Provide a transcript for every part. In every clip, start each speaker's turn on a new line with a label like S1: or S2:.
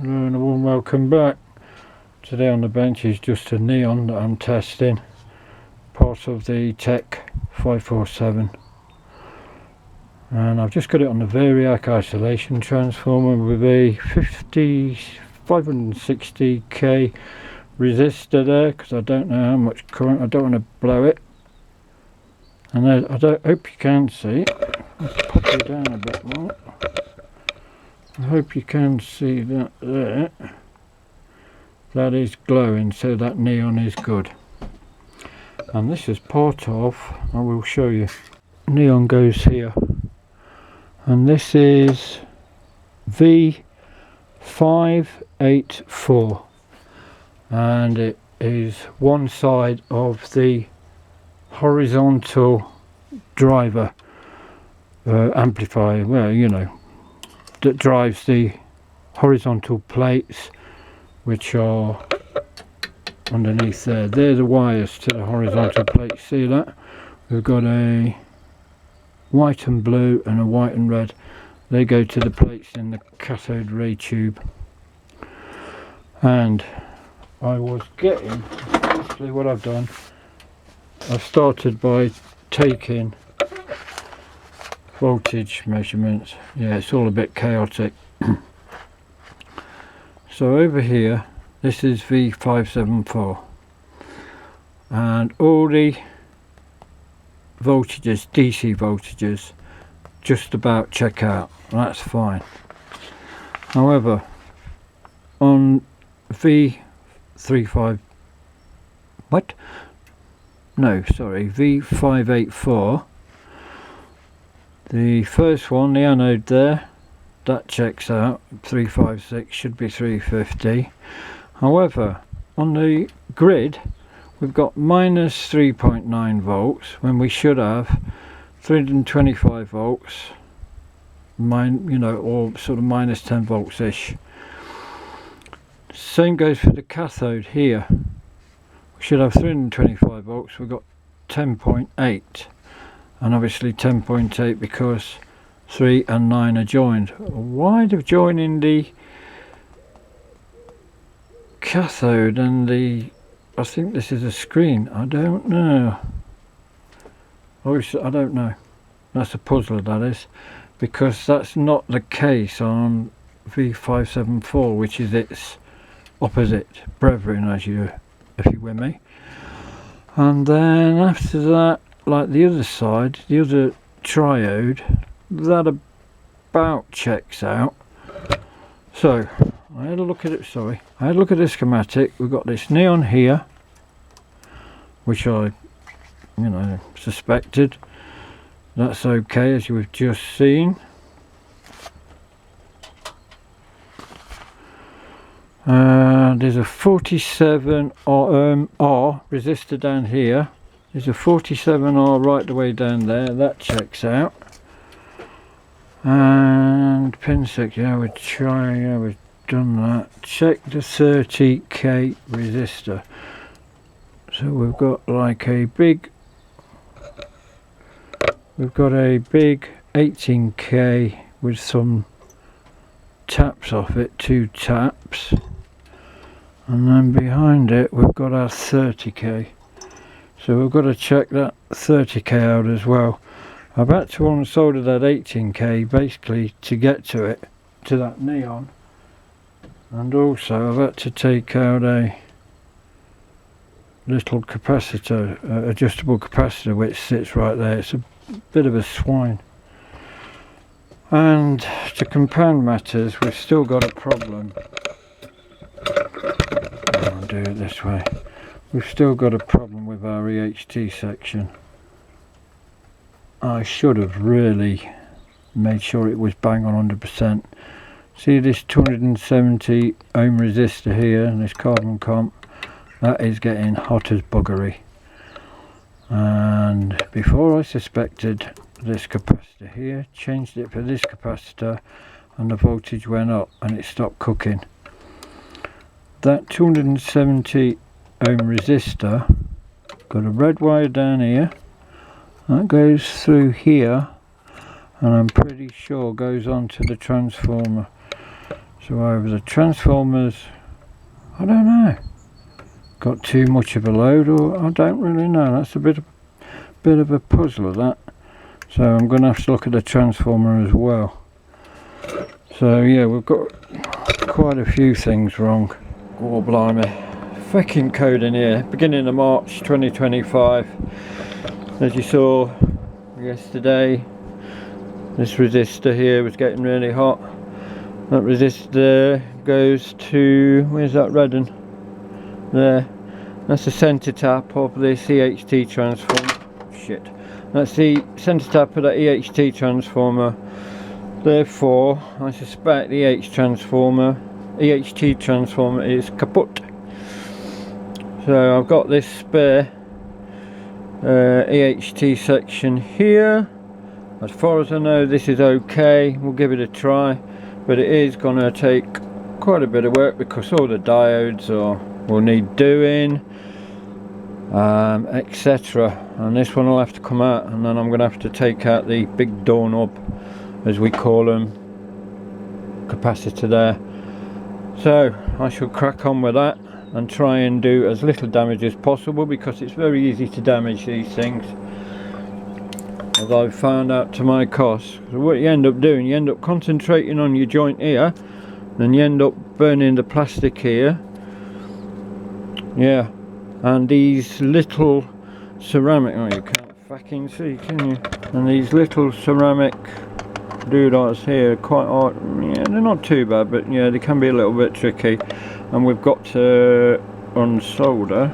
S1: And a warm welcome back. Today on the bench is just a neon that I'm testing, part of the Tech 547, and I've just got it on the variac isolation transformer with a 560k resistor there, because I don't know how much current, I don't want to blow it. And I hope you can see it. Let's pop it down a bit more. I hope you can see that there. That is glowing, so that neon is good. And this is part of, I will show you. Neon goes here. And this is V584. And it is one side of the horizontal driver amplifier, well, you know, that drives the horizontal plates which are underneath there. They're the wires to the horizontal plates. See that? We've got a white and blue and a white and red. They go to the plates in the cathode ray tube. And I was getting, basically what I've done, I've started by taking voltage measurements. Yeah, it's all a bit chaotic. So over here, this is V574, and all the voltages, DC voltages, just about check out. That's fine. However, on V584, the first one, the anode there, that checks out. 356 should be 350. However, on the grid we've got minus 3.9 volts when we should have 325 volts, or sort of minus 10 volts ish. Same goes for the cathode here. We should have 325 volts, we've got 10.8, and obviously 10.8 because 3 and 9 are joined. Why they're joining the cathode and the, I think this is a screen, I don't know. Obviously I don't know. That's a puzzler, that is, because that's not the case on V574, which is its opposite brethren, if you're with me. And then after that, like the other side, the other triode, that about checks out. So I had a look at it, I had a look at the schematic. We've got this neon here, which I suspected. That's okay, as you have just seen. There's a 47 R resistor down here. There's a 47R right the way down there. That checks out. And pin 6, yeah, we've done that. Check the 30k resistor. So we've got like a big, 18k with some taps off it, 2 taps, and then behind it we've got our 30k. So we've got to check that 30k out as well. I've had to unsolder that 18k basically to get to it, to that neon, and also I've had to take out a little capacitor, adjustable capacitor, which sits right there. It's a bit of a swine. And to compound matters, we've still got a problem. I'll do it this way. We've still got a problem with our EHT section. I should have really made sure it was bang on 100%. See this 270 ohm resistor here, and this carbon comp, that is getting hot as buggery. And before I suspected this capacitor here, changed it for this capacitor, and the voltage went up and it stopped cooking. That 270 ohm resistor got a red wire down here that goes through here, and I'm pretty sure goes on to the transformer. So over the transformers, I don't know, got too much of a load, or I don't really know. That's a bit of a puzzler, that. So I'm going to have to look at the transformer as well. So yeah, we've got quite a few things wrong. Oh blimey, fucking code in here. Beginning of March 2025. As you saw yesterday, this resistor here was getting really hot. That resistor goes to, where's that red one? There. That's the centre tap of this EHT transformer. Shit. That's the centre tap of the EHT transformer. Therefore, I suspect the EHT transformer is kaput. So I've got this spare EHT section here. As far as I know, this is okay. We'll give it a try. But it is going to take quite a bit of work because all the diodes will need doing, etc. And this one will have to come out, and then I'm going to have to take out the big doorknob, as we call them, capacitor there. So I shall crack on with that and try and do as little damage as possible, because it's very easy to damage these things, as I've found out to my cost. So what you end up doing, you end up concentrating on your joint here, then you end up burning the plastic here. Yeah, and these little ceramic, oh, you can't fucking see, can you? And these little ceramic doodads here, quite hard. Yeah, they're not too bad, but yeah, they can be a little bit tricky. And we've got to unsolder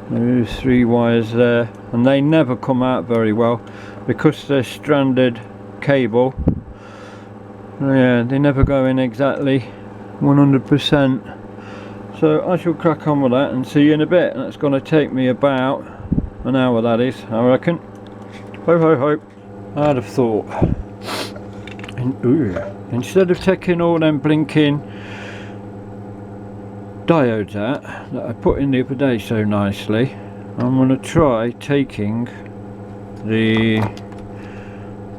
S1: those 3 wires there, and they never come out very well because they're stranded cable. Yeah, they never go in exactly 100%. So I shall crack on with that and see you in a bit. That's going to take me about an hour, that is, I reckon. Ho ho ho. I'd have thought, instead of taking all them blinking diodes out that I put in the other day so nicely, I'm going to try taking the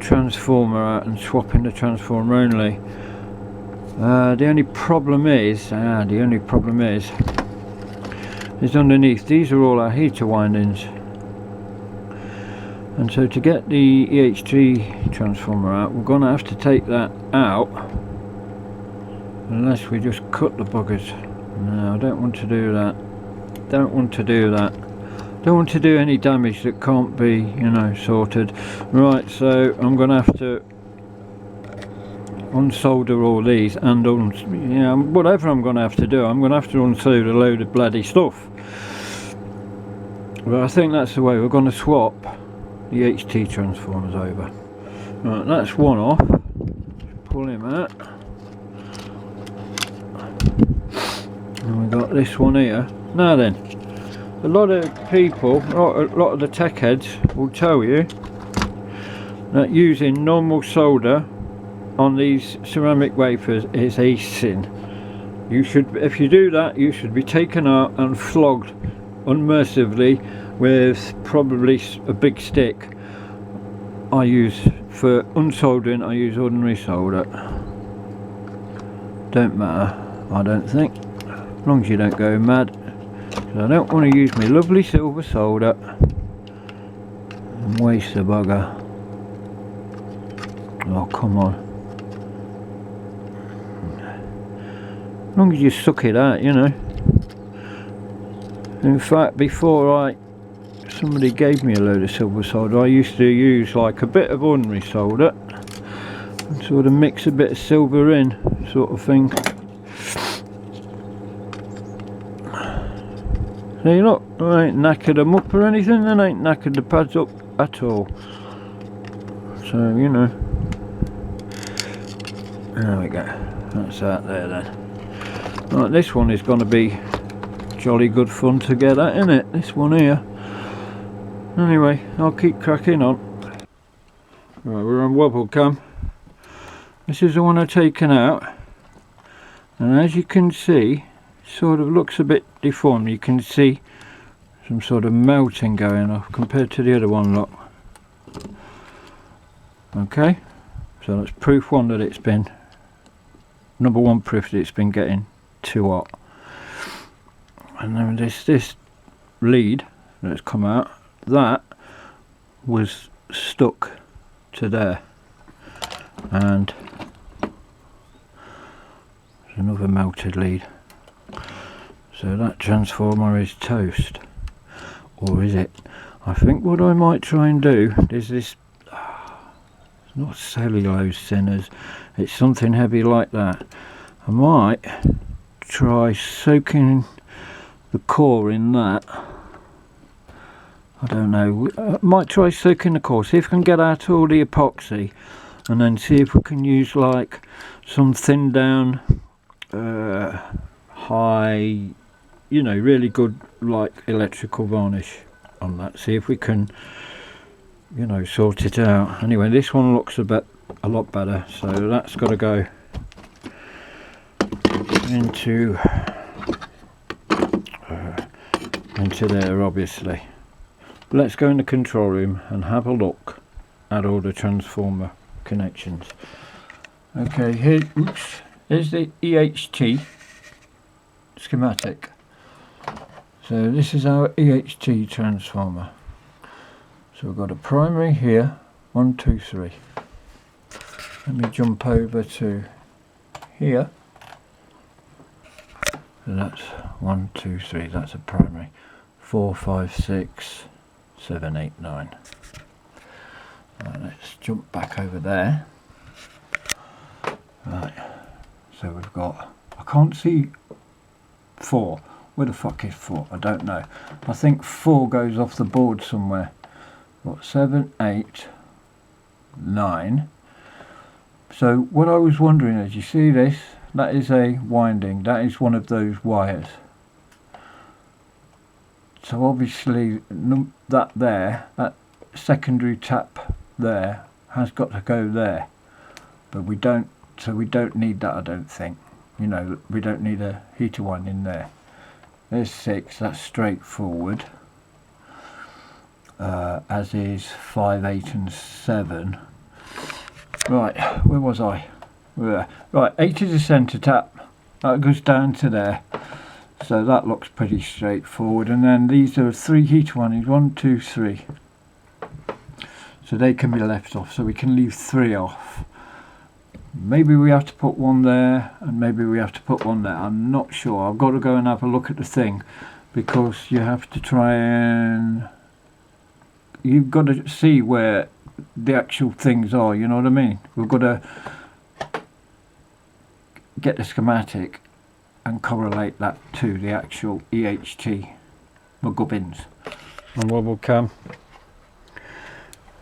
S1: transformer out and swapping the transformer only. The only problem is underneath these are all our heater windings, and so to get the EHT transformer out, we're going to have to take that out, unless we just cut the buggers. No, I don't want to do that. Don't want to do any damage that can't be, you know, sorted. Right, so I'm going to have to unsolder all these and whatever I'm going to have to do, I'm going to have to unsolder a load of bloody stuff. But I think that's the way we're going to swap the HT transformers over. Right, that's one off. Pull him out. And we've got this one here. Now then, a lot of people, a lot of the tech heads will tell you that using normal solder on these ceramic wafers is a sin. You should, if you do that, you should be taken out and flogged unmercifully with probably a big stick. I use, for unsoldering, I use ordinary solder. Don't matter, I don't think, as long as you don't go mad. So I don't want to use my lovely silver solder and waste the bugger. Oh, come on. As long as you suck it out, you know. In fact, before somebody gave me a load of silver solder, I used to use like a bit of ordinary solder and sort of mix a bit of silver in, sort of thing. See, look, I ain't knackered them up or anything, and I ain't knackered the pads up at all. So, you know. There we go. That's that there then. Right, this one is going to be jolly good fun to get at, isn't it? This one here. Anyway, I'll keep cracking on. Right, we're on wobble cam. This is the one I've taken out, and as you can see, sort of looks a bit deformed. You can see some sort of melting going off compared to the other one, look. Okay, so that's proof one that it's been number one proof that it's been getting too hot. And then this lead that's come out, that was stuck to there, and there's another melted lead. So that transformer is toast, or is it? I think what I might try and do is this, it's not cellulose thinners, it's something heavy like that. I might try soaking the core in that. I don't know, I might try soaking the core, see if I can get out all the epoxy, and then see if we can use like some thin down high, you know, really good like electrical varnish on that, see if we can, you know, sort it out. Anyway, this one looks a lot better, so that's got to go into there, obviously. Let's go in the control room and have a look at all the transformer connections. Okay, here's the EHT schematic. So this is our EHT transformer. So we've got a primary here, 1, 2, 3. Let me jump over to here. So that's 1, 2, 3, that's a primary. 4, 5, 6, 7, 8, 9. Right, let's jump back over there. Right, so we've got, I can't see 4. Where the fuck is 4? I don't know. I think 4 goes off the board somewhere. Got 7, 8, 9. So what I was wondering is, you see this? That is a winding. That is one of those wires. So obviously that there, that secondary tap there has got to go there. But we don't, so we don't need that, I don't think. You know, we don't need a heater one in there. There's 6, that's straightforward. As is 5, 8 and 7. Right, where was I? Right, 8 is a centre tap. That goes down to there. So that looks pretty straightforward. And then these are 3 heater ones, 1, 2, 3. So they can be left off, so we can leave 3 off. Maybe we have to put 1 there, and maybe we have to put 1 there. I'm not sure. I've got to go and have a look at the thing, because you have to try and, you've got to see where the actual things are, you know what I mean? We've got to get the schematic and correlate that to the actual EHT gubbins and wobble cam.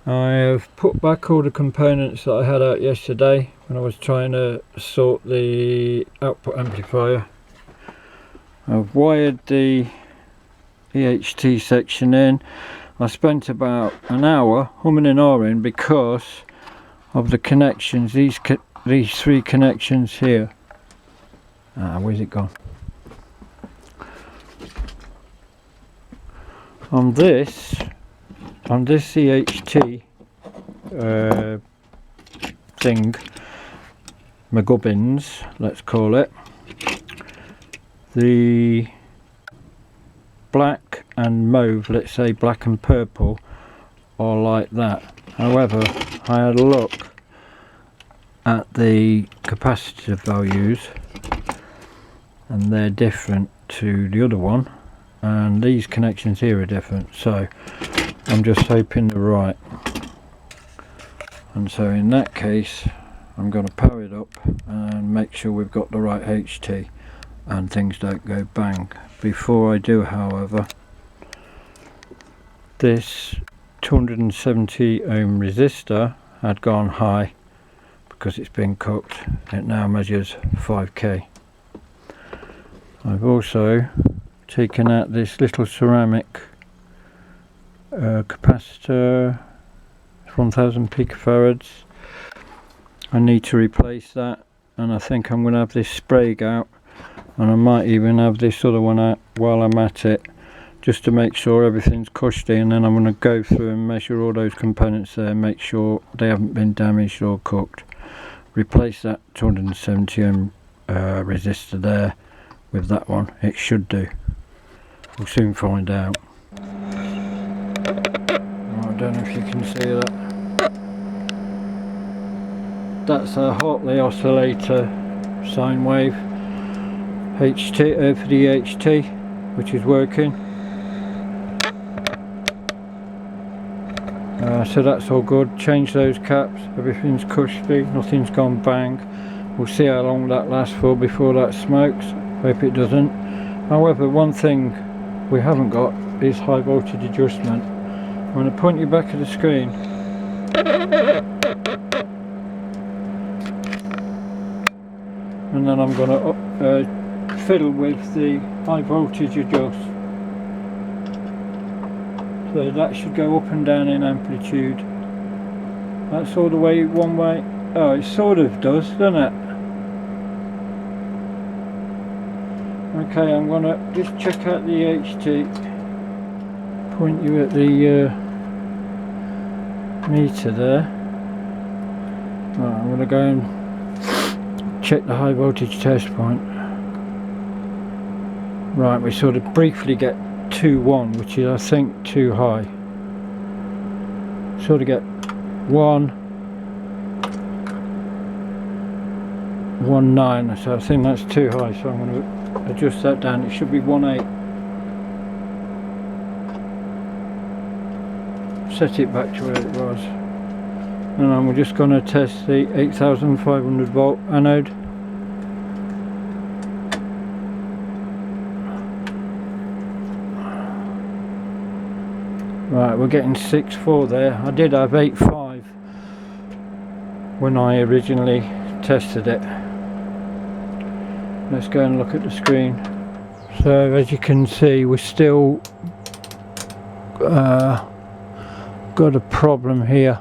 S1: I have put back all the components that I had out yesterday when I was trying to sort the output amplifier. I've wired the EHT section in. I spent about an hour humming and hawing because of the connections, these 3 connections here. Where's it gone? On this EHT thing, my gubbins, let's call it, the black and mauve, let's say black and purple, are like that. However, I had a look at the capacitor values and they're different to the other one, and these connections here are different, so I'm just hoping they're right. And so in that case I'm going to power it up and make sure we've got the right HT and things don't go bang. Before I do, however, this 270 ohm resistor had gone high because it's been cooked. It now measures 5k. I've also taken out this little ceramic capacitor, 1000 picofarads. I need to replace that, and I think I'm going to have this sprayed out, and I might even have this other one out while I'm at it, just to make sure everything's cushy, and then I'm going to go through and measure all those components there, make sure they haven't been damaged or cooked. Replace that 270 ohm resistor there with that one. It should do. We'll soon find out. I don't know if you can see that. That's a Hartley oscillator sine wave HT for the HT, which is working. So that's all good. Change those caps, everything's cushy, nothing's gone bang. We'll see how long that lasts for before that smokes. Hope it doesn't. However, one thing we haven't got is high voltage adjustment. I'm going to point you back at the screen. And then I'm going to fiddle with the high voltage adjust. So that should go up and down in amplitude. That's all the way one way. Oh, it sort of does, doesn't it? Okay, I'm going to just check out the HT. Point you at the meter there. Right, I'm going to go and check the high voltage test point. Right, we sort of briefly get 2.1, which is I think too high. Sort of get 1.9, so I think that's too high, so I'm going to adjust that down. It should be 1.8. Set it back to where it was. And I'm just going to test the 8500 volt anode. Right, we're getting 6.4 there. I did have 8.5 when I originally tested it. Let's go and look at the screen. So as you can see, we're still got a problem here.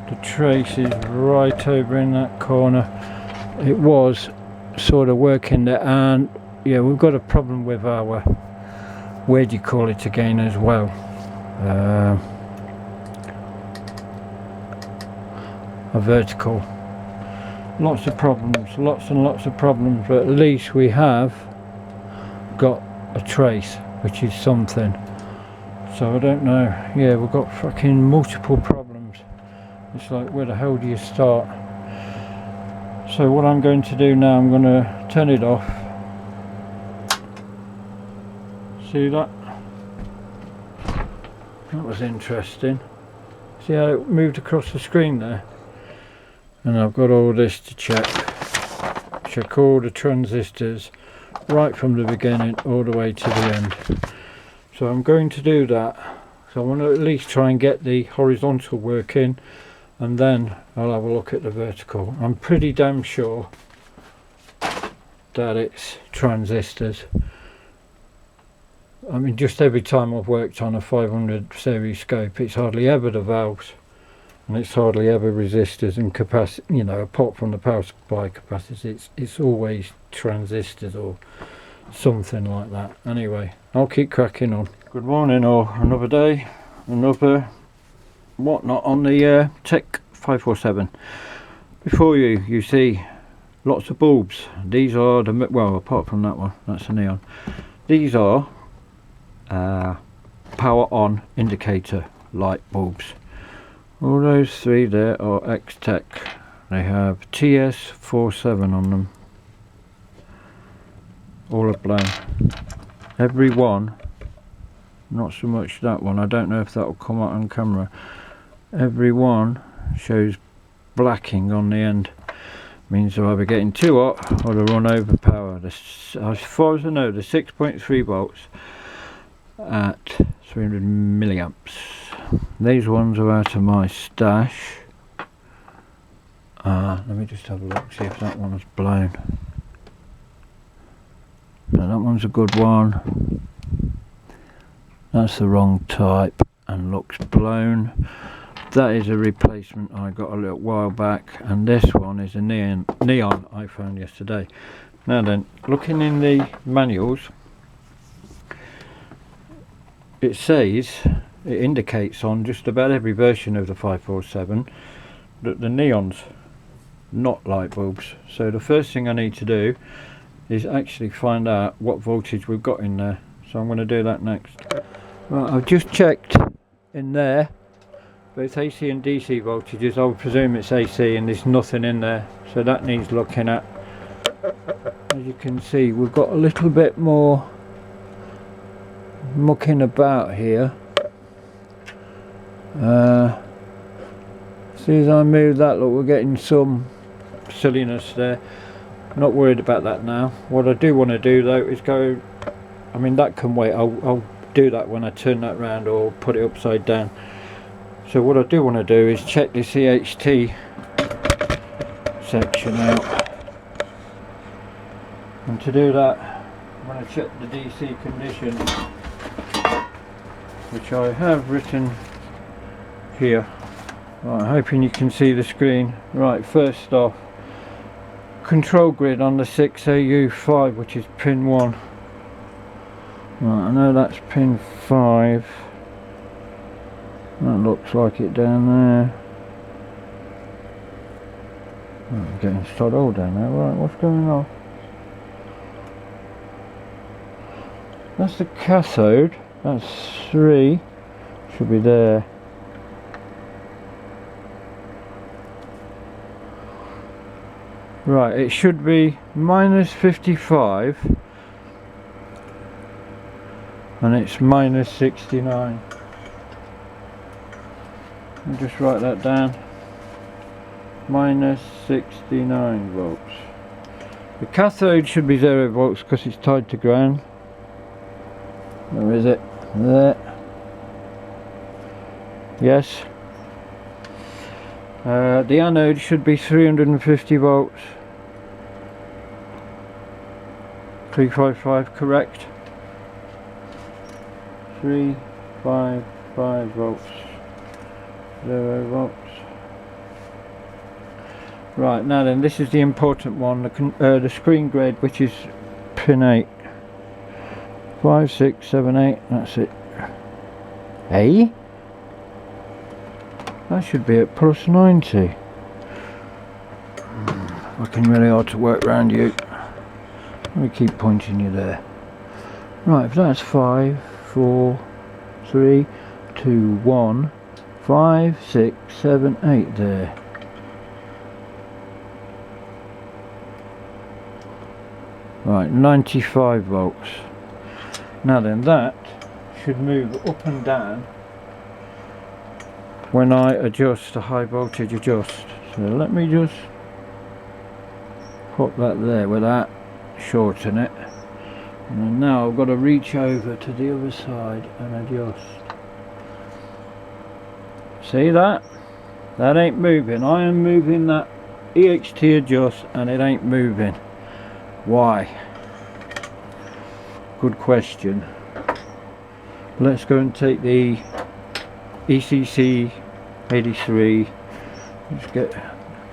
S1: The trace is right over in that corner. It was sort of working there, and yeah, we've got a problem with our, where do you call it again as well, a vertical. Lots of problems, lots and lots of problems, but at least we have got a trace, which is something. So I don't know, yeah, we've got fucking multiple problems. It's like, where the hell do you start? So what I'm going to do now, I'm going to turn it off. See that? That was interesting. See how it moved across the screen there? And I've got all this to check. Check all the transistors right from the beginning all the way to the end. So I'm going to do that. So I want to at least try and get the horizontal working, and then I'll have a look at the vertical. I'm pretty damn sure that it's transistors. I mean, just every time I've worked on a 500 series scope, it's hardly ever the valves, and it's hardly ever resistors and capacitor, you know, apart from the power supply capacitors, it's always transistors or something like that. Anyway, I'll keep cracking on. Good morning, or another day, another whatnot on the Tech 547. Before you see lots of bulbs. These are the, well, apart from that one, that's a neon. These are power on indicator light bulbs. All those three there are X-Tech. They have TS47 on them. All are blown. Every one, not so much that one, I don't know if that will come out on camera. Every one shows blacking on the end. Means they're either getting too hot or they're run over power. As far as I know, the 6.3 volts at 300 milliamps. These ones are out of my stash. Let me just have a look, see if that one's blown. No, that one's a good one. That's the wrong type and looks blown. That is a replacement I got a little while back, and this one is a neon I found yesterday. Now then, looking in the manuals, it says, it indicates on just about every version of the 547 that the neons not light bulbs. So the first thing I need to do is actually find out what voltage we've got in there. So I'm going to do that next. Right, I've just checked in there both AC and DC voltages. I would presume it's AC and there's nothing in there, so that needs looking at. As you can see, we've got a little bit more mucking about here. As soon as I move that, look, we're getting some silliness there. Not worried about that now. What I do want to do though is go, I mean that can wait, I'll do that when I turn that round or put it upside down. So what I do want to do is check the CHT section out, and to do that I'm going to check the DC condition, which I have written here. Right, hoping you can see the screen. Right, first off, control grid on the 6AU5, which is pin 1. Right, I know that's pin 5. That looks like it down there. Oh, I'm getting sod all down there. Right, what's going on? That's the cathode. That's 3. Should be there. Right, it should be minus 55 and it's minus 69. I'll just write that down. Minus 69 volts. The cathode should be 0 volts because it's tied to ground. Where is it? There. Yes. The anode should be 350 volts. 355, correct. 355 volts. 0 volts. Right, now then, this is the important one, the screen grade, which is pin 8. 5, 6, 7, 8, that's it. Eh? That should be at plus 90. Working really hard to work around you. Let me keep pointing you there. Right, if that's 5, 4, 3, 2, 1, 5, 6, 7, 8 there. Right, 95 volts. Now then, that should move up and down when I adjust the high voltage adjust. So let me just put that there with that, shorten it, and then now I've got to reach over to the other side and adjust. See that? That ain't moving. I am moving that EHT adjust and it ain't moving. Why? Good question. Let's go and take the ECC 83.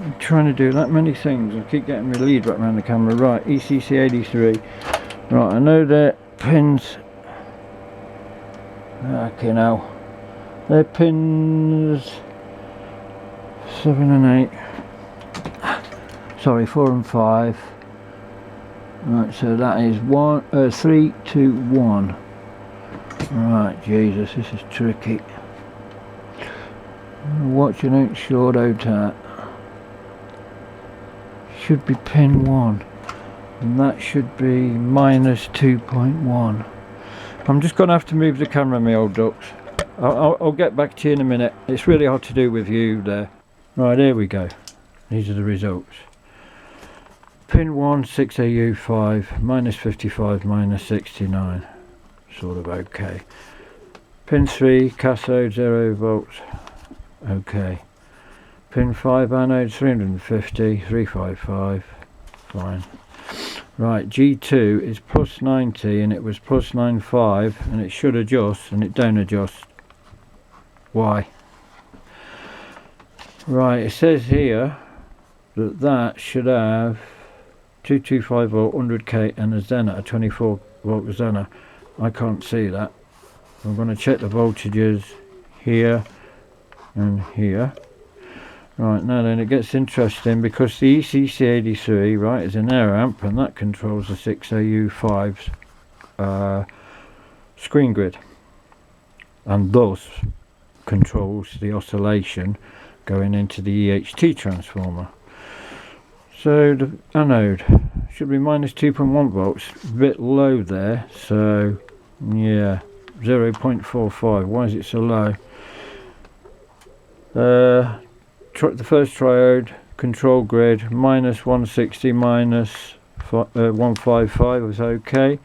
S1: I'm trying to do that many things. I keep getting my lead right around the camera. Right, ECC 83. Right, I know that pins. Okay, now they're pins 7 and 8. Sorry, 4 and 5. Right, so that is 3, 2, 1. Right, Jesus, this is tricky. Watch you don't short out that. Should be pin 1, and that should be minus 2.1. I'm just going to have to move the camera, my old ducks. I'll get back to you in a minute. It's really hard to do with you there. Right, here we go. These are the results. Pin 1, 6AU5, minus 55, minus 69. Sort of okay. Pin 3, cathode 0 volts. Okay. Pin 5, anode 350, 355. Fine. Right, G2 is plus 90 and it was plus 95 and it should adjust and it don't adjust. Why? Right, it says here that that should have 225 volt 100k and a Zener, a 24 volt Zener. I can't see that. I'm going to check the voltages here and here. Right, now then it gets interesting, because the ECC83, right, is an air amp, and that controls the 6AU5's screen grid, and thus controls the oscillation going into the EHT transformer. So the anode should be minus 2.1 volts, a bit low there, so yeah, 0.45. Why is it so low? The first triode control grid minus 160 minus 155 was okay.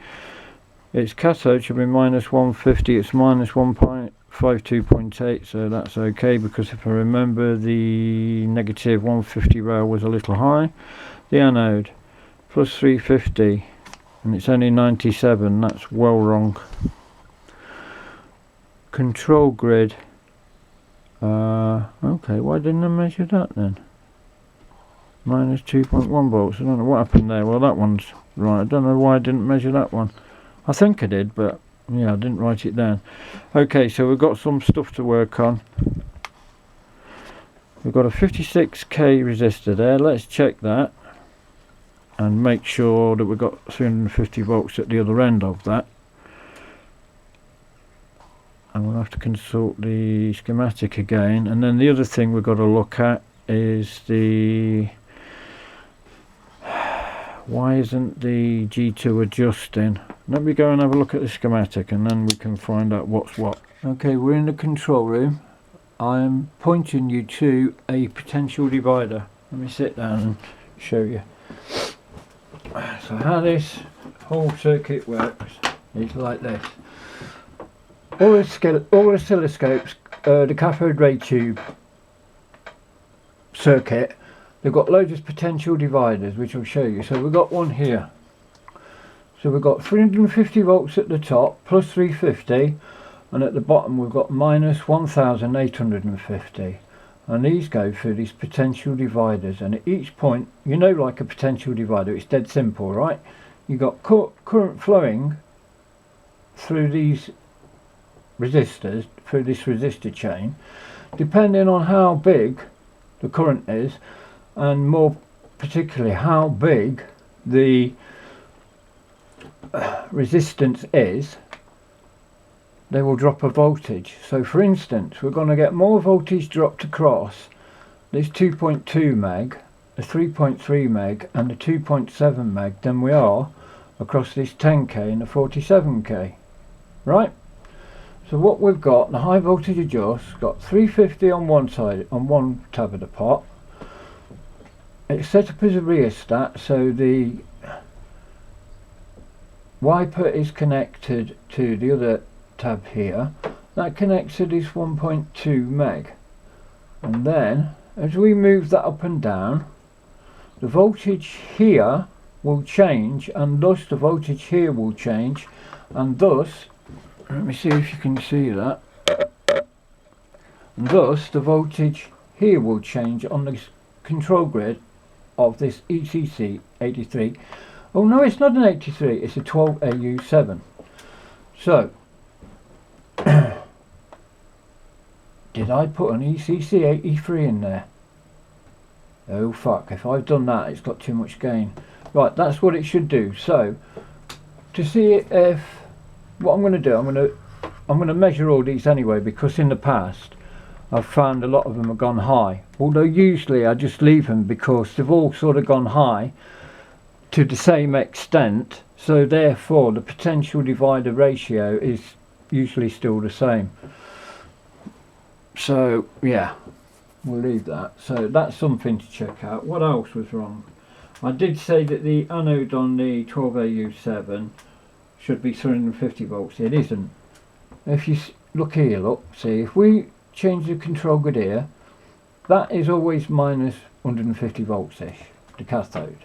S1: Its cathode should be minus 150, it's minus 1.52.8, so that's okay, because if I remember the negative 150 rail was a little high. The anode plus 350, and it's only 97, that's well wrong. Control grid, okay, why didn't I measure that then? Minus 2.1 volts, I don't know what happened there. Well, that one's right, I don't know why I didn't measure that one. I think I did, but yeah, I didn't write it down. Okay, so we've got some stuff to work on. We've got a 56k resistor there. Let's check that and make sure that we've got 350 volts at the other end of that. And we'll have to consult the schematic again. And then the other thing we've got to look at is the... why isn't the G2 adjusting? Let me go and have a look at the schematic, and then we can find out what's what. Okay, we're in the control room. I'm pointing you to a potential divider. Let me sit down and show you. So how this whole circuit works is like this. All oscilloscopes, the cathode ray tube circuit, they've got loads of potential dividers, which I'll show you. So we've got one here. So we've got 350 volts at the top, plus 350, and at the bottom we've got minus 1850. And these go through these potential dividers, and at each point, you know, like a potential divider, it's dead simple, right? You've got current flowing through these resistors, through this resistor chain, depending on how big the current is, and more particularly how big the resistance is, they will drop a voltage. So for instance, we're going to get more voltage dropped across this 2.2 meg, the 3.3 meg and the 2.7 meg than we are across this 10k and the 47k, right? So what we've got, the high voltage adjust, got 350 on one side, on one tab of the pot. It's set up as a rheostat, so the wiper is connected to the other tab here. That connects to this 1.2 meg. And then, as we move that up and down, the voltage here will change, and thus the voltage here will change, and thus, let me see if you can see that, and thus the voltage here will change on the control grid of this ECC 83. Oh no, it's not an 83, it's a 12AU7. So did I put an ECC 83 in there? Oh fuck, if I've done that, it's got too much gain. Right, that's what it should do. So to see if, what I'm going to do, I'm going to measure all these anyway, because in the past I've found a lot of them have gone high, although usually I just leave them because they've all sort of gone high to the same extent, so therefore the potential divider ratio is usually still the same. So yeah, we'll leave that. So that's something to check out. What else was wrong? I did say that the anode on the 12AU7 should be 350 volts. It isn't. If you look here, look, see, if we change the control grid here, that is always minus 150 volts ish, the cathode.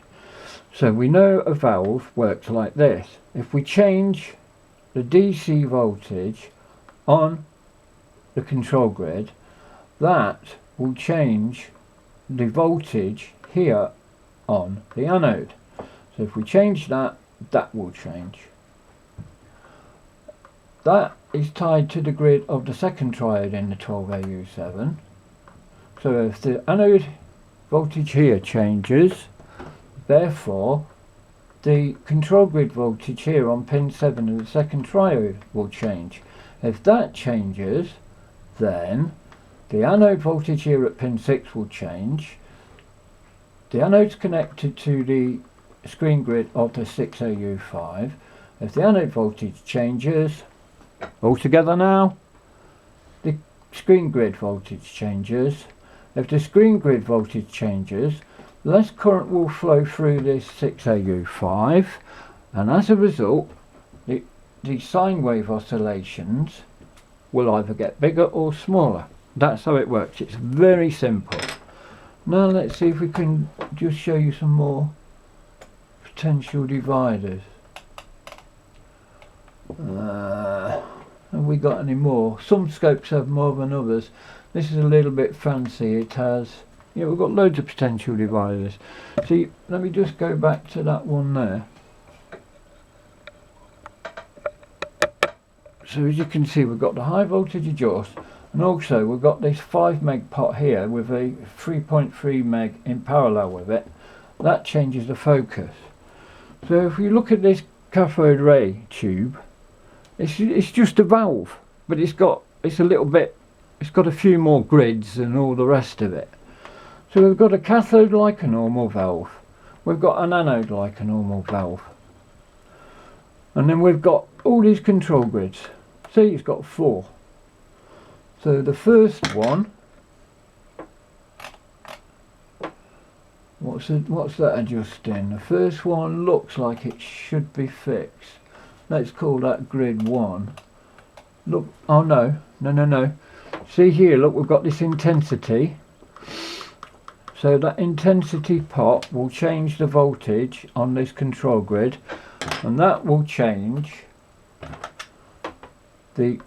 S1: So we know a valve works like this. If we change the DC voltage on the control grid, that will change the voltage here on the anode. So if we change that, that will change. That is tied to the grid of the second triode in the 12AU7. So if the anode voltage here changes, therefore the control grid voltage here on pin 7 of the second triode will change. If that changes, then the anode voltage here at pin 6 will change. The anode's connected to the screen grid of the 6AU5. If the anode voltage changes, all together now, the screen grid voltage changes. If the screen grid voltage changes, less current will flow through this 6AU5, and as a result the sine wave oscillations will either get bigger or smaller. That's how it works. It's very simple. Now let's see if we can just show you some more potential dividers. Have we got any more? Some scopes have more than others. This is a little bit fancy. It has, yeah, we've got loads of potential dividers. See, let me just go back to that one there. So as you can see, we've got the high voltage adjust, and also we've got this 5 meg pot here with a 3.3 meg in parallel with it. That changes the focus. So if we look at this cathode ray tube, it's just a valve, but it's got a few more grids and all the rest of it. So we've got a cathode like a normal valve, we've got an anode like a normal valve, and then we've got all these control grids. See, it's got 4. So the first one, what's that adjusting? The first one looks like it should be fixed. Let's call that grid 1. Look, oh no. See here, look, we've got this intensity. So that intensity pot will change the voltage on this control grid, and that will change the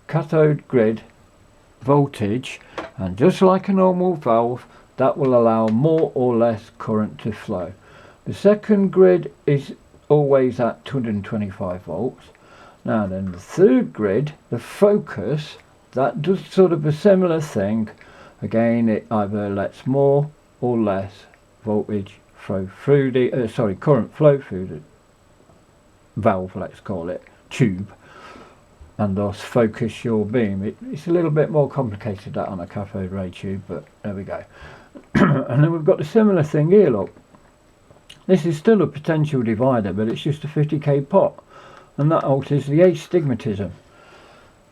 S1: cathode grid voltage, and just like a normal valve, that will allow more or less current to flow. The second grid is always at 225 volts. Now then, the third grid, the focus, that does sort of a similar thing. Again, it either lets more or less voltage flow through the current flow through the valve, let's call it, tube, and thus focus your beam. It's a little bit more complicated that on a cathode ray tube, but there we go. And then we've got the similar thing here, look. This is still a potential divider, but it's just a 50k pot, and that alters the astigmatism.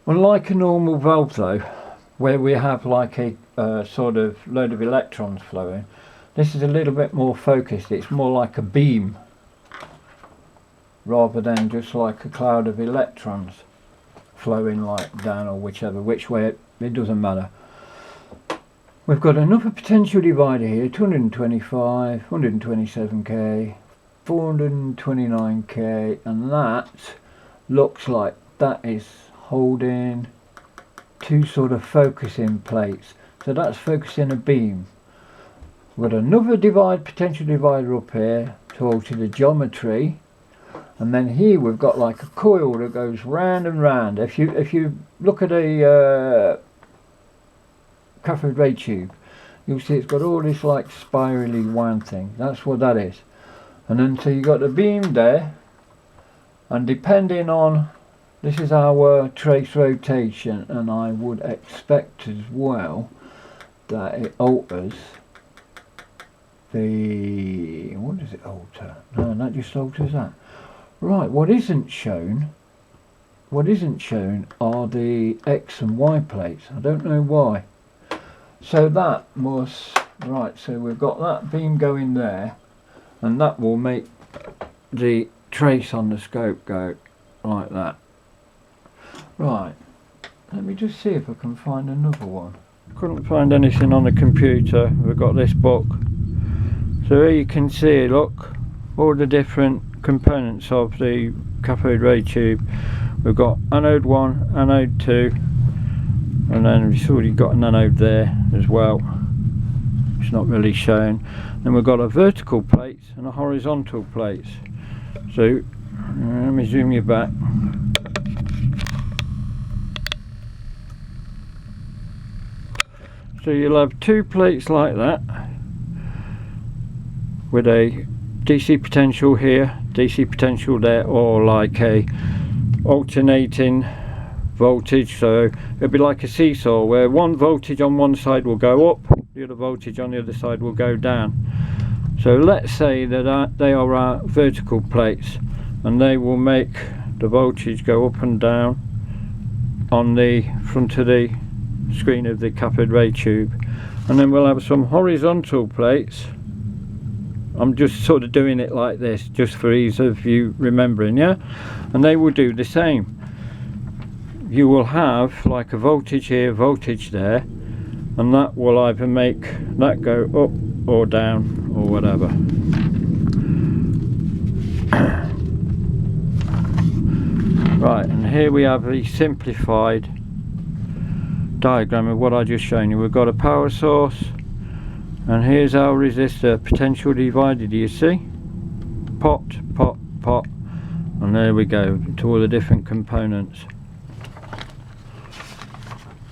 S1: Unlike a normal valve though, where we have like a sort of load of electrons flowing, this is a little bit more focused. It's more like a beam rather than just like a cloud of electrons flowing like down or which way it doesn't matter. We've got another potential divider here, 225, 127k, 429k, and that looks like that is holding 2 sort of focusing plates. So that's focusing a beam. We've got another potential divider up here to alter the geometry, and then here we've got like a coil that goes round and round. If you look at a cathode ray tube, you'll see it's got all this like spirally wound thing. That's what that is. And then so you got the beam there, and depending on, this is our trace rotation, and I would expect as well that it alters the, what does it alter? No, that just alters that. Right, what isn't shown are the X and Y plates. I don't know why. So that must, right, so we've got that beam going there, and that will make the trace on the scope go like that. Right, let me just see if I can find another one. Couldn't find anything on the computer. We've got this book. So here you can see, look, all the different components of the cathode ray tube. We've got anode 1, anode 2, and then we've already got an anode there as well. It's not really shown. Then we've got a vertical plate and a horizontal plate. So let me zoom you back. So you'll have two plates like that with a DC potential here, DC potential there, or like a alternating voltage. So it'll be like a seesaw where one voltage on one side will go up, the other voltage on the other side will go down. So let's say that they are our vertical plates, and they will make the voltage go up and down on the front of the screen of the cathode ray tube. And then we'll have some horizontal plates. I'm just sort of doing it like this just for ease of you remembering, yeah? And they will do the same. You will have like a voltage here, voltage there, and that will either make that go up or down or whatever. Right, and here we have a simplified diagram of what I just shown you. We've got a power source, and here's our resistor potential divider. Do you see? Pot, pot, pot, and there we go to all the different components.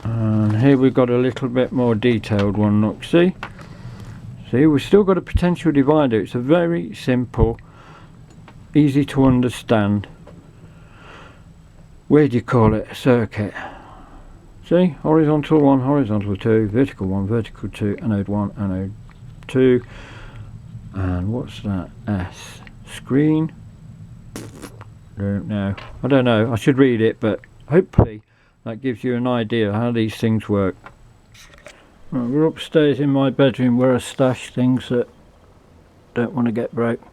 S1: And here we've got a little bit more detailed one. Look, see we've still got a potential divider. It's a very simple, easy to understand, where do you call it, a circuit. See, horizontal 1, horizontal 2, vertical 1, vertical 2, anode 1, anode 2, and what's that, S, screen, don't know, I don't know, I should read it, but hopefully that gives you an idea how these things work. Right, we're upstairs in my bedroom where I stash things that don't want to get broke.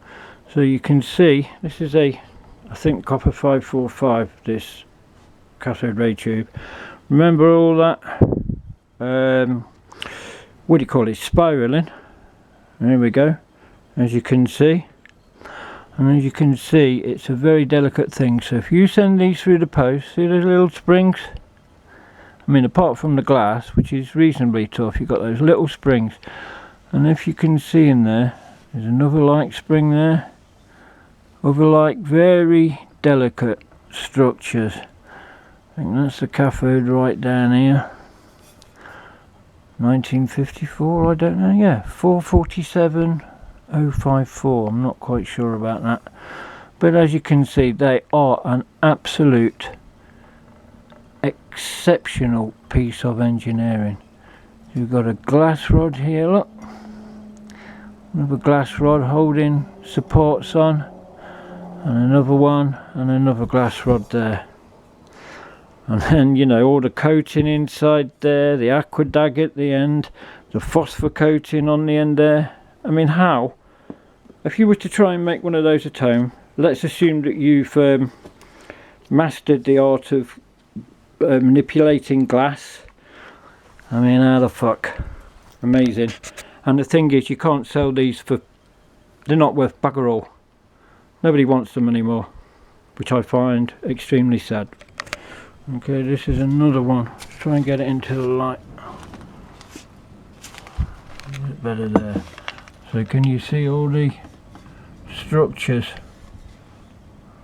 S1: So you can see this is a, I think, copper 545, this cathode ray tube. Remember all that what do you call it, spiraling. There we go, as you can see. And as you can see, it's a very delicate thing. So if you send these through the post, see those little springs? I mean, apart from the glass, which is reasonably tough, you've got those little springs. And if you can see in there, there's another like spring there. Other like very delicate structures. I think that's the cathode right down here. 1954, I don't know, yeah, 447054, I'm not quite sure about that. But as you can see, they are an absolute exceptional piece of engineering. You've got a glass rod here, look. Another glass rod holding supports on, and another one, and another glass rod there. And then, you know, all the coating inside there, the aquadag at the end, the phosphor coating on the end there. I mean, how? If you were to try and make one of those at home, let's assume that you've mastered the art of manipulating glass. I mean, how the fuck? Amazing. And the thing is, you can't sell these for, they're not worth bugger all. Nobody wants them anymore, which I find extremely sad. Okay, this is another one. Let's try and get it into the light. A bit better there. So can you see all the structures?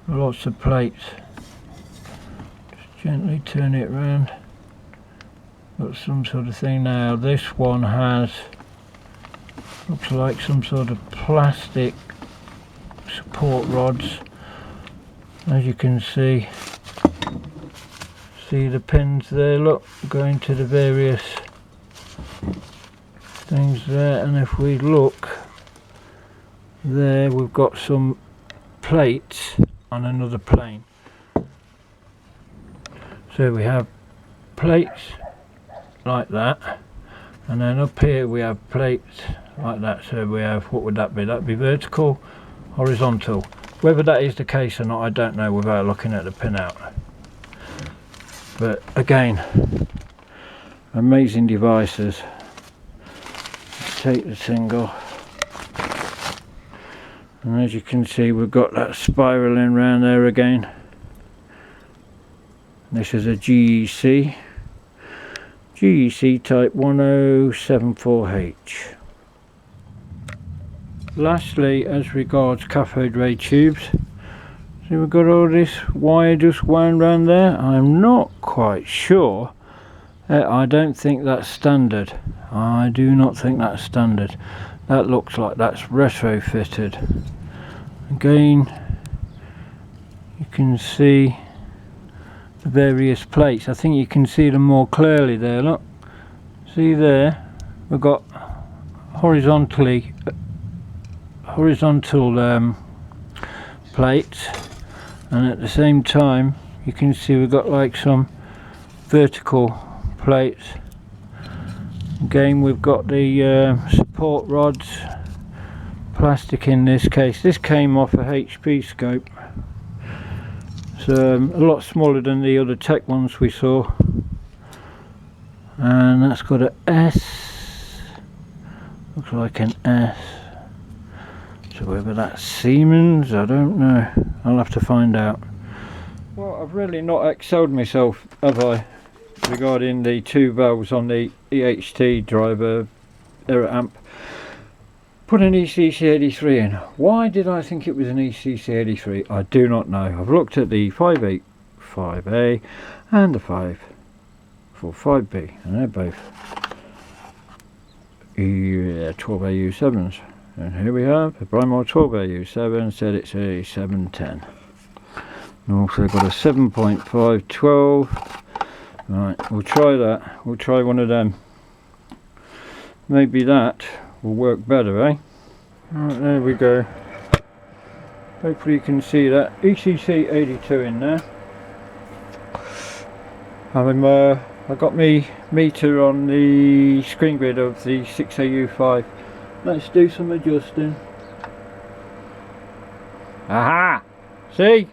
S1: Lots of plates. Just gently turn it around. Got some sort of thing now. This one has, looks like some sort of plastic support rods. As you can see the pins there, look, going to the various things there. And if we look there, we've got some plates on another plane. So we have plates like that, and then up here we have plates like that. So we have, what would that be? That'd be vertical, horizontal. Whether that is the case or not, I don't know without looking at the pinout. But again, amazing devices. Let's take the thing off. And as you can see, we've got that spiraling round there again. This is a GEC type 1074H. Lastly, as regards cathode ray tubes, see we've got all this wire just wound around there. I'm not quite sure I don't think that's standard. I do not think that's standard. That looks like that's retrofitted. Again, you can see the various plates. I think you can see them more clearly there. Look, see there, we've got horizontal plates, and at the same time you can see we've got like some vertical plates. Again, we've got the support rods, plastic in this case. This came off a HP scope. It's a lot smaller than the other Tech ones we saw, and that's got an S, looks like an S, so whether that's Siemens, I don't know, I'll have to find out. Well, I've really not excelled myself, have I, regarding the two valves on the EHT driver error amp. Put an ECC83 in. Why did I think it was an ECC83? I do not know. I've looked at the 585A and the 545B, and they're both 12AU7s. And here we have the Brimor 12AU7, said it's a 710. And also got a 7.512. Right, we'll try that. We'll try one of them. Maybe that will work better, eh? Right, there we go. Hopefully you can see that ECC82 in there. I got me meter on the screen grid of the 6AU5. Let's do some adjusting. Aha! See?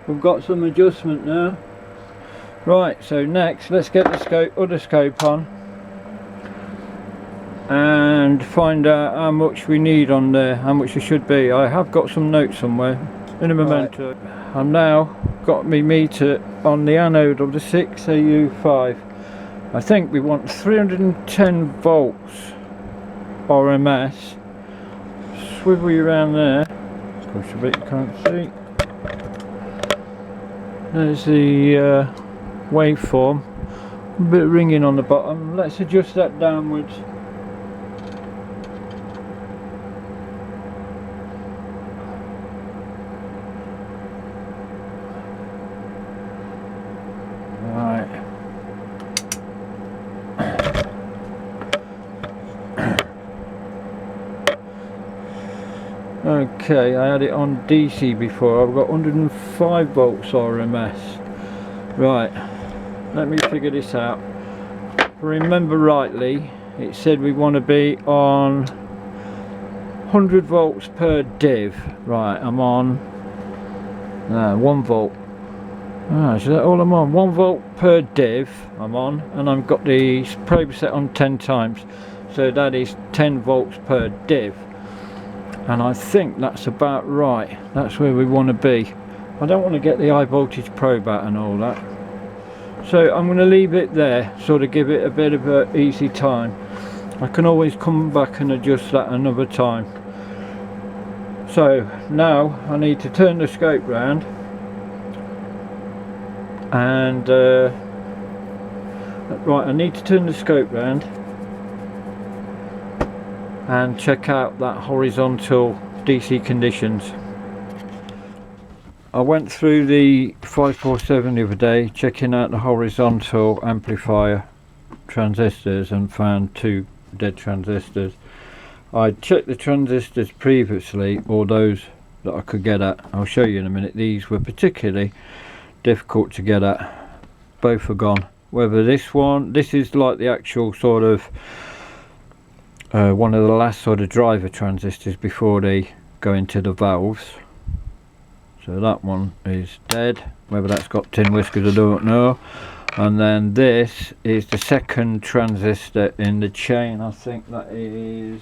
S1: We've got some adjustment now. Right, so next let's get the other scope on and find out how much we need on there, how much it should be. I have got some notes somewhere in a memento. Right. I've now got me meter on the anode of the 6AU5. I think we want 310 volts RMS. Swivel you around there. Push a bit, you can't see. There's the waveform. A bit of ringing on the bottom. Let's adjust that downwards. Okay, I had it on DC before. I've got 105 volts RMS. Right, let me figure this out. If I remember rightly, it said we want to be on 100 volts per div. Right, I'm on 1 volt. Is that all I'm on? 1 volt per div I'm on, and I've got the probe set on 10 times, so that is 10 volts per div. And I think that's about right. That's where we want to be. I don't want to get the high voltage probe out and all that, so I'm going to leave it there, sort of give it a bit of an easy time. I can always come back and adjust that another time. So now I need to turn the scope round and right, I need to turn the scope round and check out that horizontal DC conditions. I went through the 547 the other day checking out the horizontal amplifier transistors and found 2 dead transistors. I checked the transistors previously, or those that I could get at. I'll show you in a minute. These were particularly difficult to get at. Both are gone. Whether this is like the actual sort of one of the last sort of driver transistors before they go into the valves. So that one is dead. Whether that's got tin whiskers I don't know. And then this is the second transistor in the chain. I think that is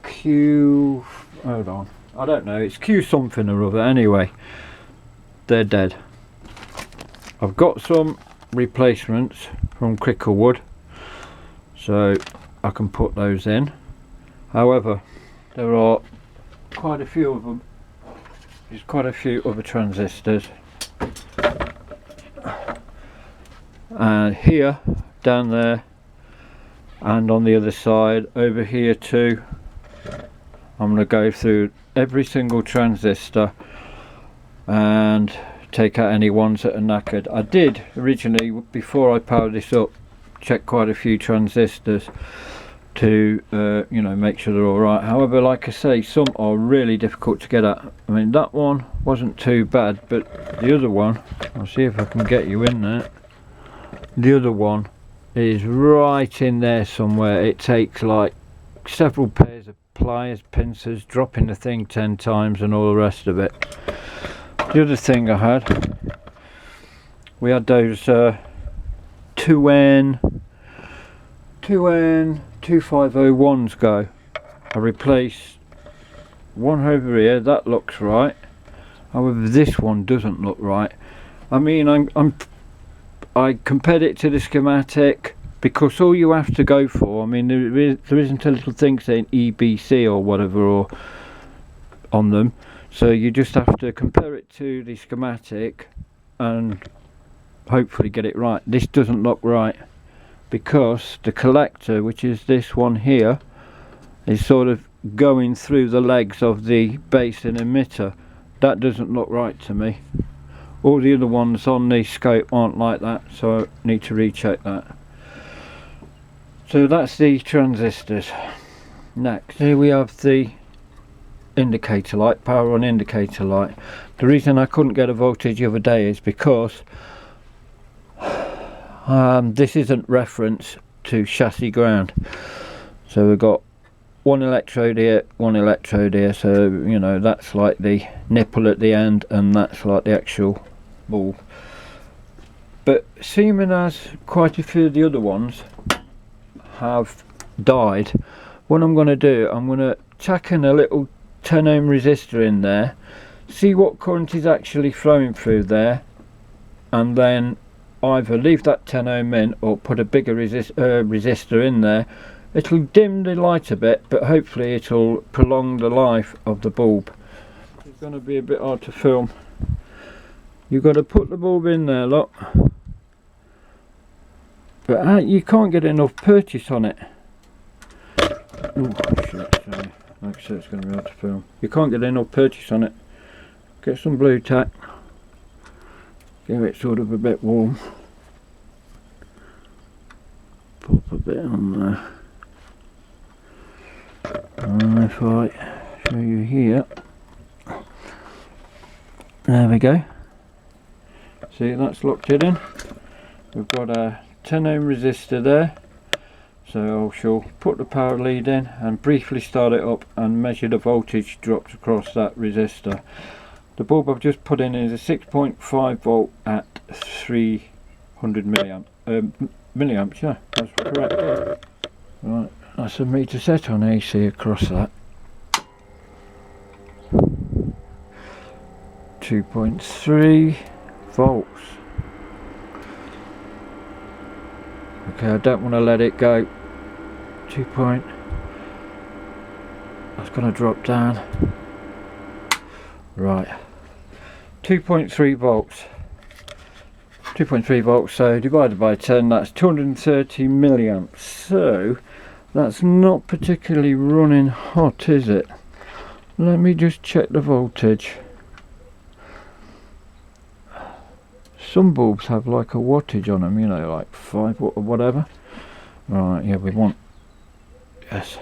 S1: Q, hold on, I don't know, it's Q something or other. Anyway, they're dead. I've got some replacements from Cricklewood, so I can put those in. However, there are quite a few of them. There's quite a few other transistors. and here, down there, and on the other side over here too. I'm going to go through every single transistor and take out any ones that are knackered. I did originally, before I powered this up, check quite a few transistors to you know, make sure they're all right. However, like I say, some are really difficult to get at. I mean, that one wasn't too bad, but the other one, I'll see if I can get you in there. The other one is right in there somewhere. It takes like several pairs of pliers, pincers, dropping the thing 10 times and all the rest of it. The other thing I had, we had those 2N2501s go. I replaced one over here, that looks right. However, this one doesn't look right. I mean, I compared it to the schematic, because all you have to go for, I mean, there isn't a little thing saying EBC or whatever or on them, so you just have to compare it to the schematic and hopefully get it right. This doesn't look right because the collector, which is this one here, is sort of going through the legs of the base and emitter. That doesn't look right to me. All the other ones on the scope aren't like that, so I need to recheck that. So that's the transistors. Next, here we have the indicator light, power on indicator light. The reason I couldn't get a voltage the other day is because this isn't reference to chassis ground. So we've got one electrode here, one electrode here, so you know, that's like the nipple at the end and that's like the actual bulb. But seeming as quite a few of the other ones have died, what I'm going to do, I'm going to tack in a little 10 ohm resistor in there, see what current is actually flowing through there, and then either leave that 10 ohm in or put a bigger resistor in there. It'll dim the light a bit, but hopefully it'll prolong the life of the bulb. It's going to be a bit hard to film. You've got to put the bulb in there, look. But you can't get enough purchase on it. Oh shit, sorry. Like I said, it's going to be hard to film. You can't get enough purchase on it. Get some blue tack. Give it sort of a bit warm. Pop a bit on there. And if I show you here, there we go. See, that's locked it in. We've got a 10 ohm resistor there, so I shall put the power lead in and briefly start it up and measure the voltage drops across that resistor. The bulb I've just put in is a 6.5 volt at 300 milliamps, yeah, that's correct. Right, that's a meter set on AC across that. 2.3 volts. Okay, I don't want to let it go. That's going to drop down. Right. 2.3 volts. 2.3 volts, so divided by 10, that's 230 milliamps. So that's not particularly running hot, is it? Let me just check the voltage. Some bulbs have like a wattage on them, you know, like 5 watt or whatever. Right, yeah, we want, yes.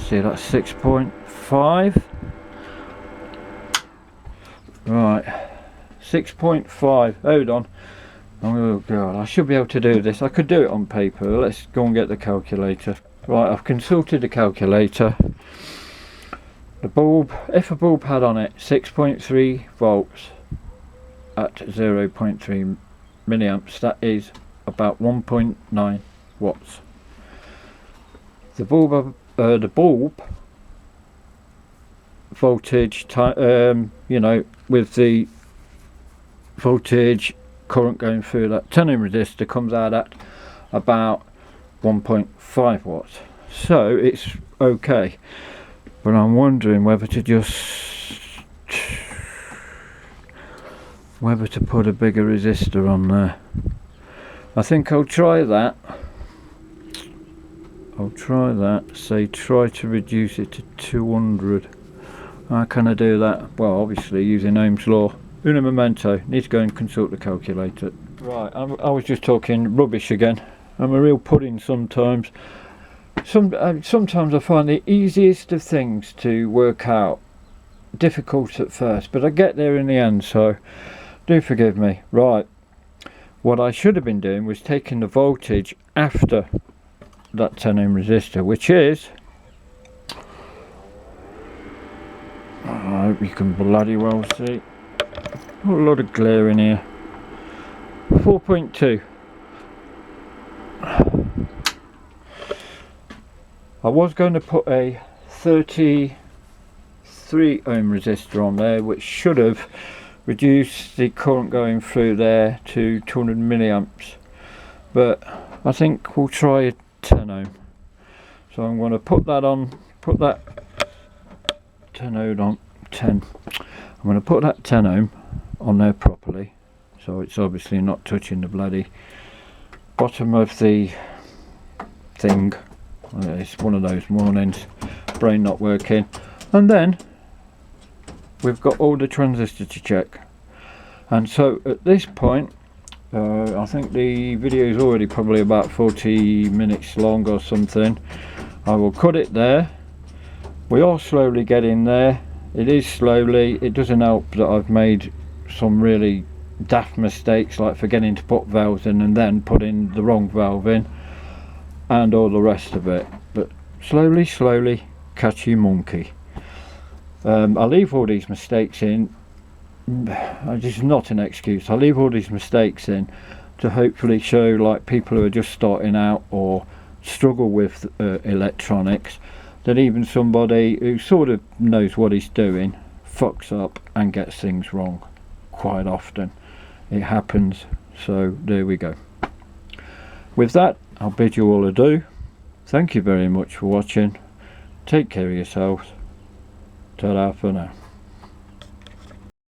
S1: See, that's 6.5. Right, 6.5. Hold on. Oh god, I should be able to do this. I could do it on paper. Let's go and get the calculator. Right, I've consulted the calculator. The bulb, if a bulb had on it 6.3 volts at 0.3 milliamps, that is about 1.9 watts. The bulb voltage, you know, with the voltage current going through that 10 ohm resistor, comes out at about 1.5 watts. So it's okay. But I'm wondering whether to just whether to put a bigger resistor on there. I think I'll try that. Say try to reduce it to 200. How can I do that? Well, obviously using Ohm's law. Uno momento, need to go and consult the calculator. Right, I was just talking rubbish again. I'm a real pudding sometimes. Sometimes I find the easiest of things to work out difficult at first, but I get there in the end, so do forgive me. Right, what I should have been doing was taking the voltage after that 10 ohm resistor, which is, I hope you can bloody well see, a lot of glare in here, 4.2. I was going to put a 33 ohm resistor on there, which should have reduced the current going through there to 200 milliamps, but I think we'll try a 10 ohm. So I'm going to put that 10 ohm on 10. I'm going to put that 10 ohm on there properly, so it's obviously not touching the bloody bottom of the thing. It's one of those mornings, brain not working. And then we've got all the transistors to check, and so at this point I think the video is already probably about 40 minutes long or something. I will cut it there. We are slowly getting there. It is slowly. It doesn't help that I've made some really daft mistakes, like forgetting to put valves in and then putting the wrong valve in and all the rest of it. But slowly catch you monkey. I leave all these mistakes in. This is not an excuse. I leave all these mistakes in to hopefully show, like, people who are just starting out or struggle with electronics, that even somebody who sort of knows what he's doing fucks up and gets things wrong quite often. It happens. So there we go. With that, I'll bid you all adieu. Thank you very much for watching. Take care of yourselves. Ta-ra for now.